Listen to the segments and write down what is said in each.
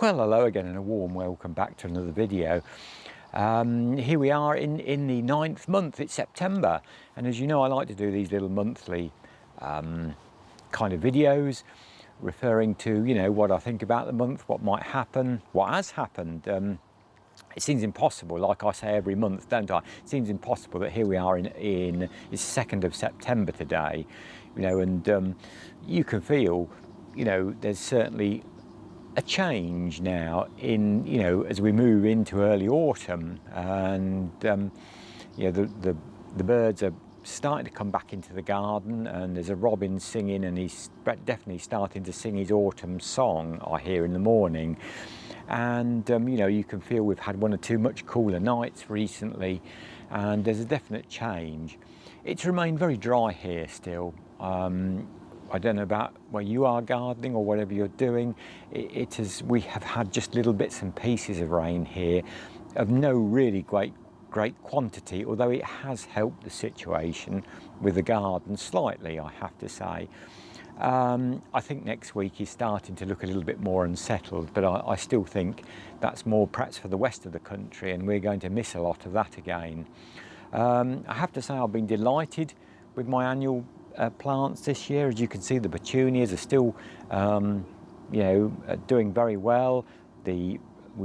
Well, hello again and a warm welcome back to another video. Here we are in the 9th month. It's September, and as you know, I like to do these little monthly kind of videos referring to, you know, what I think about the month, what might happen, what has happened. It seems impossible, like I say every month, don't I? It seems impossible that here we are in it's 2nd of September today, you know, and you can feel, you know, there's certainly a change now in, you know, as we move into early autumn, and you know, the birds are starting to come back into the garden, and there's a robin singing, and he's definitely starting to sing his autumn song I hear in the morning. And you know, you can feel we've had one or two much cooler nights recently, and there's a definite change. It's remained very dry here still. I don't know about where you are gardening or whatever you're doing. We have had just little bits and pieces of rain here, of no really great quantity, although it has helped the situation with the garden slightly, I have to say. I think next week is starting to look a little bit more unsettled, but I still think that's more perhaps for the west of the country, and we're going to miss a lot of that again. I have to say I've been delighted with my annual plants this year. As you can see, the petunias are still you know, doing very well. We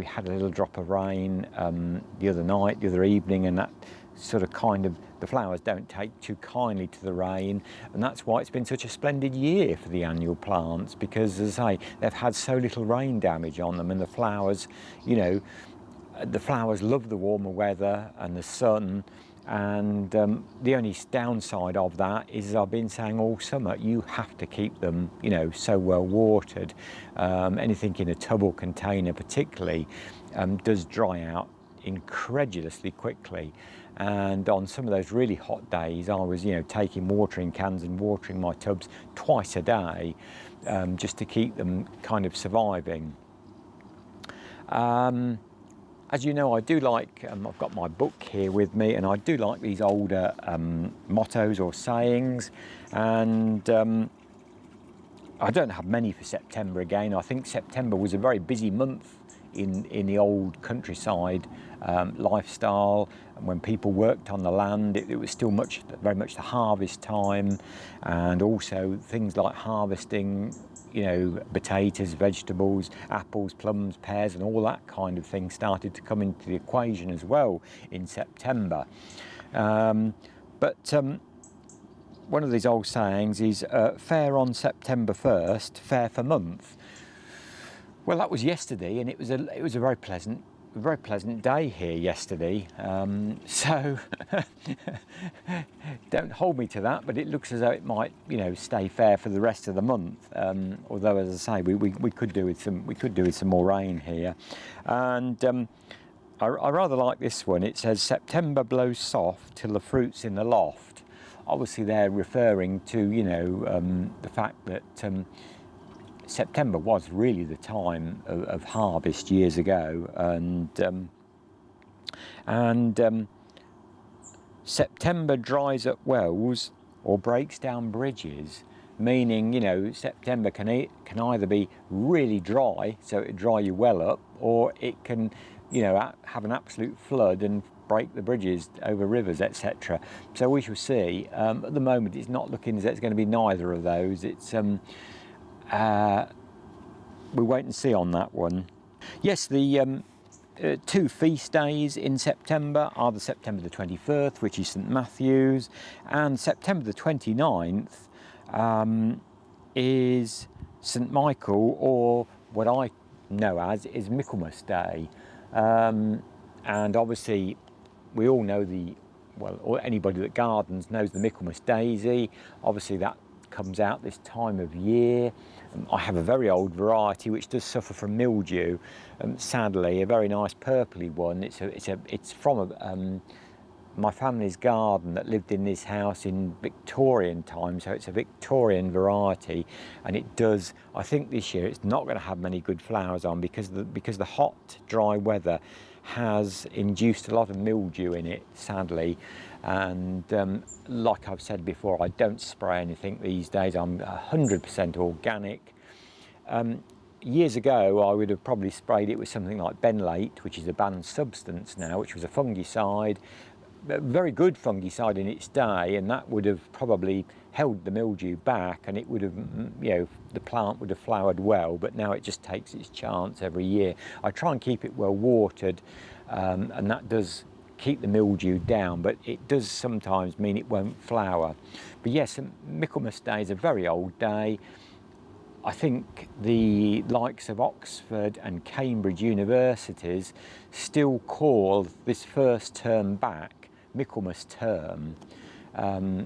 had a little drop of rain the other evening, and that sort of the flowers don't take too kindly to the rain, and that's why it's been such a splendid year for the annual plants, because, as I say, they've had so little rain damage on them, and the flowers, you know, the flowers love the warmer weather and the sun. And the only downside of that is, as I've been saying all summer, you have to keep them, you know, so well watered. Anything in a tub or container particularly does dry out incredulously quickly. And on some of those really hot days, I was, you know, taking watering cans and watering my tubs twice a day, just to keep them kind of surviving. As you know, I do like, I've got my book here with me, and I do like these older mottos or sayings, and I don't have many for September again. I think September was a very busy month in the old countryside lifestyle, and when people worked on the land, it was still very much the harvest time, and also things like harvesting, you know, potatoes, vegetables, apples, plums, pears, and all that kind of thing started to come into the equation as well in September. But one of these old sayings is fair on September 1st, fair for month. Well, that was yesterday, and it was a very pleasant day here yesterday. So don't hold me to that, but it looks as though it might, you know, stay fair for the rest of the month. Although, as I say, we could do with some more rain here. And I rather like this one. It says September blows soft till the fruit's in the loft. Obviously, they're referring to, you know, the fact that September was really the time of harvest years ago, and September dries up wells or breaks down bridges, meaning, you know, September can either be really dry, so it dry your well up, or it can, you know, have an absolute flood and break the bridges over rivers, etc. So we shall see. At the moment, it's not looking as though it's going to be neither of those. It's we wait and see on that one. Yes, the two feast days in September are the September the 21st, which is St Matthew's, and September the 29th is St Michael, or what I know as is Michaelmas Day. And obviously we all know or anybody that gardens knows the Michaelmas daisy. Obviously that comes out this time of year. I have a very old variety which does suffer from mildew, sadly, a very nice purpley one. It's from my family's garden that lived in this house in Victorian times, so it's a Victorian variety, and it does, I think this year it's not going to have many good flowers on because the hot, dry weather has induced a lot of mildew in it, sadly. And like I've said before, I don't spray anything these days. I'm 100% organic. years ago I would have probably sprayed it with something like benlate, which is a banned substance now, which was a fungicide, a very good fungicide in its day, and that would have probably held the mildew back, and it would have, you know, the plant would have flowered well. But now it just takes its chance every year. I try and keep it well watered, and that does keep the mildew down, but it does sometimes mean it won't flower. But yes, Michaelmas Day is a very old day. I think the likes of Oxford and Cambridge universities still call this first term back Michaelmas term.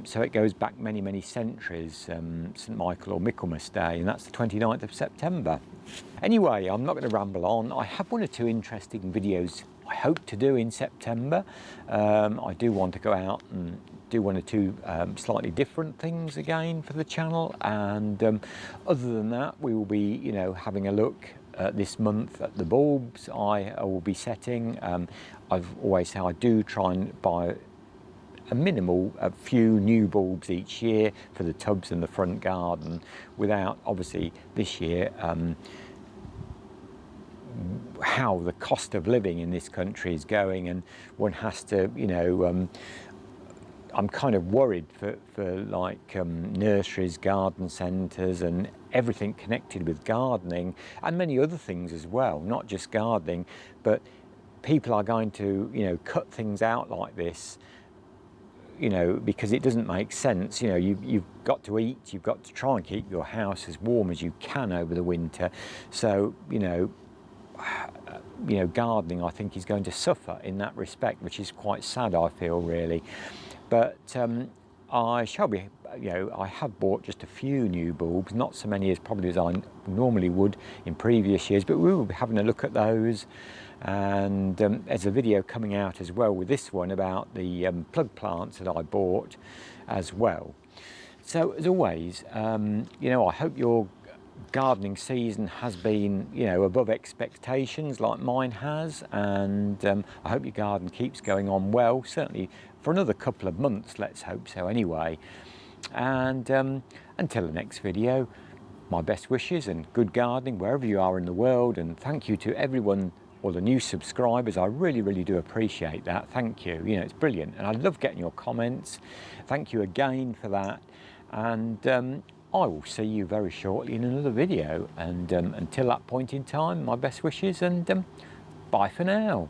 So it goes back many, many centuries, St Michael or Michaelmas Day, and that's the 29th of September. Anyway, I'm not going to ramble on. I have one or two interesting videos I hope to do in September. I do want to go out and do one or two slightly different things again for the channel, and other than that, we will be, you know, having a look this month at the bulbs I will be setting. I've always said I do try and buy a few new bulbs each year for the tubs and the front garden, without obviously this year how the cost of living in this country is going, and one has to, you know, I'm kind of worried for like nurseries, garden centres and everything connected with gardening, and many other things as well, not just gardening, but people are going to, you know, cut things out like this, you know, because it doesn't make sense. You know, you've got to eat, you've got to try and keep your house as warm as you can over the winter. So, you know, gardening I think is going to suffer in that respect, which is quite sad, I feel, really. But I shall be, you know, I have bought just a few new bulbs, not so many as probably as I normally would in previous years, but we will be having a look at those. And there's a video coming out as well with this one about the plug plants that I bought as well. So as always, you know, I hope your gardening season has been, you know, above expectations like mine has, and I hope your garden keeps going on well, certainly for another couple of months, let's hope so anyway. And until the next video, my best wishes and good gardening wherever you are in the world, and thank you to everyone, all the new subscribers. I really, really do appreciate that. Thank you. You know, it's brilliant, and I love getting your comments. Thank you again for that, and I will see you very shortly in another video, and until that point in time, my best wishes, and bye for now.